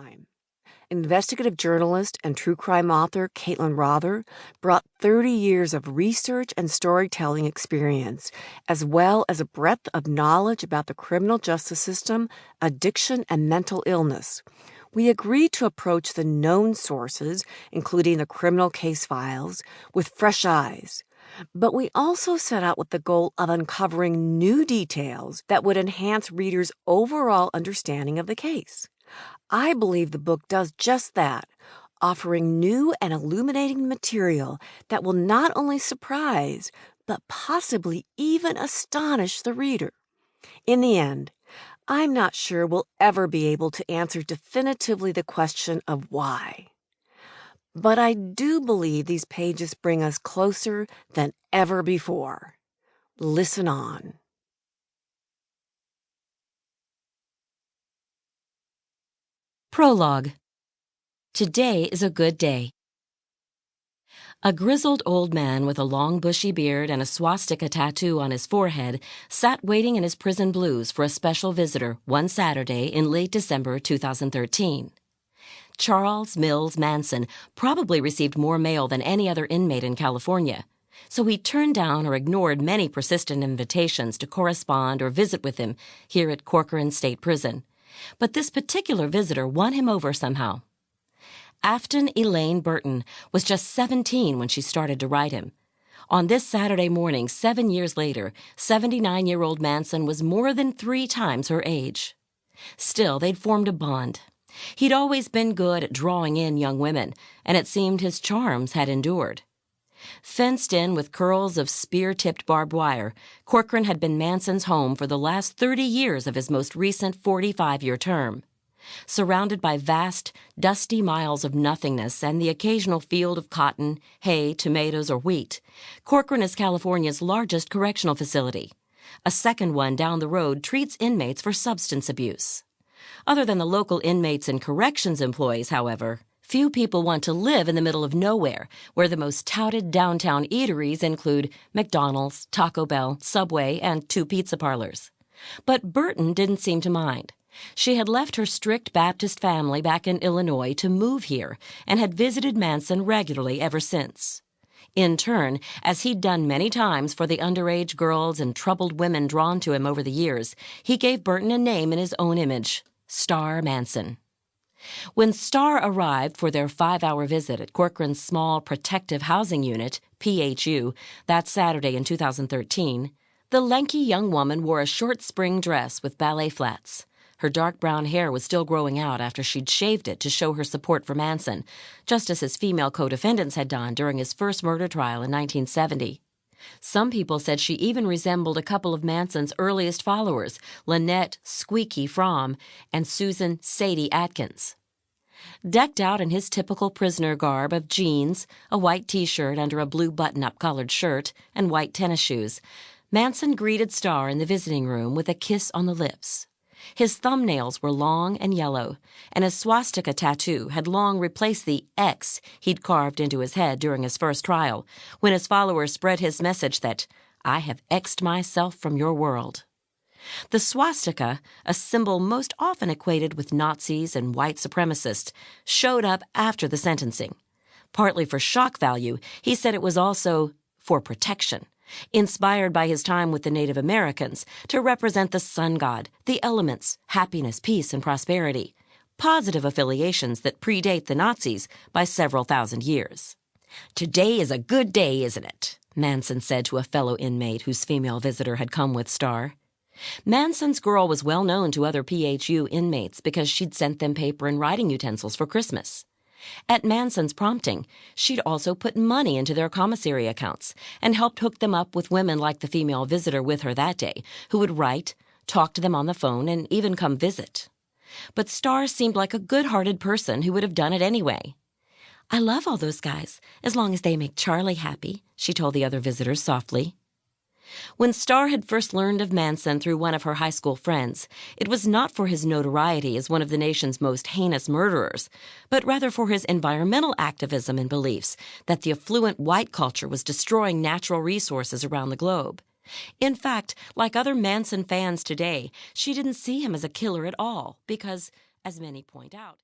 crime. Investigative journalist and true crime author Caitlin Rother brought 30 years of research and storytelling experience, as well as a breadth of knowledge about the criminal justice system, addiction, and mental illness. We agreed to approach the known sources, including the criminal case files, with fresh eyes. But we also set out with the goal of uncovering new details that would enhance readers' overall understanding of the case. I believe the book does just that, offering new and illuminating material that will not only surprise, but possibly even astonish the reader. In the end, I'm not sure we'll ever be able to answer definitively the question of why. But I do believe these pages bring us closer than ever before. Listen on. Prologue. Today is a good day. A grizzled old man with a long bushy beard and a swastika tattoo on his forehead sat waiting in his prison blues for a special visitor one Saturday in late December 2013. Charles Manson probably received more mail than any other inmate in California, so he turned down or ignored many persistent invitations to correspond or visit with him here at Corcoran State Prison. But this particular visitor won him over somehow. Afton Elaine Burton was just 17 when she started to write him. On this Saturday morning, 7 years later, 79-year-old Manson was more than 3 times her age. Still, they'd formed a bond. He'd always been good at drawing in young women, and it seemed his charms had endured. Fenced in with curls of spear-tipped barbed wire, Corcoran had been Manson's home for the last 30 years of his most recent 45-year term. Surrounded by vast, dusty miles of nothingness and the occasional field of cotton, hay, tomatoes, or wheat, Corcoran is California's largest correctional facility. A second one down the road treats inmates for substance abuse. Other than the local inmates and corrections employees, however, few people want to live in the middle of nowhere, where the most touted downtown eateries include McDonald's, Taco Bell, Subway, and 2 pizza parlors. But Burton didn't seem to mind. She had left her strict Baptist family back in Illinois to move here and had visited Manson regularly ever since. In turn, as he'd done many times for the underage girls and troubled women drawn to him over the years, he gave Burton a name in his own image, Star Manson. When Star arrived for their 5-hour visit at Corcoran's small protective housing unit, PHU, that Saturday in 2013, the lanky young woman wore a short spring dress with ballet flats. Her dark brown hair was still growing out after she'd shaved it to show her support for Manson, just as his female co-defendants had done during his first murder trial in 1970. Some people said she even resembled a couple of Manson's earliest followers, Lynette Squeaky Fromm and Susan Sadie Atkins. Decked out in his typical prisoner garb of jeans, a white T-shirt under a blue button-up collared shirt, and white tennis shoes, Manson greeted Star in the visiting room with a kiss on the lips. His thumbnails were long and yellow, and his swastika tattoo had long replaced the X he'd carved into his head during his first trial, when his followers spread his message that, "I have X'd myself from your world." The swastika, a symbol most often equated with Nazis and white supremacists, showed up after the sentencing. Partly for shock value, he said it was also for protection, inspired by his time with the Native Americans to represent the sun god, the elements, happiness, peace, and prosperity, positive affiliations that predate the Nazis by several thousand years. "Today is a good day, isn't it?" Manson said to a fellow inmate whose female visitor had come with Star. Manson's girl was well known to other PHU inmates because she'd sent them paper and writing utensils for Christmas. At Manson's prompting, she'd also put money into their commissary accounts and helped hook them up with women like the female visitor with her that day, who would write, talk to them on the phone, and even come visit. But Star seemed like a good-hearted person who would have done it anyway. "I love all those guys, as long as they make Charlie happy," she told the other visitors softly. When Star had first learned of Manson through one of her high school friends, it was not for his notoriety as one of the nation's most heinous murderers, but rather for his environmental activism and beliefs that the affluent white culture was destroying natural resources around the globe. In fact, like other Manson fans today, she didn't see him as a killer at all because, as many point out,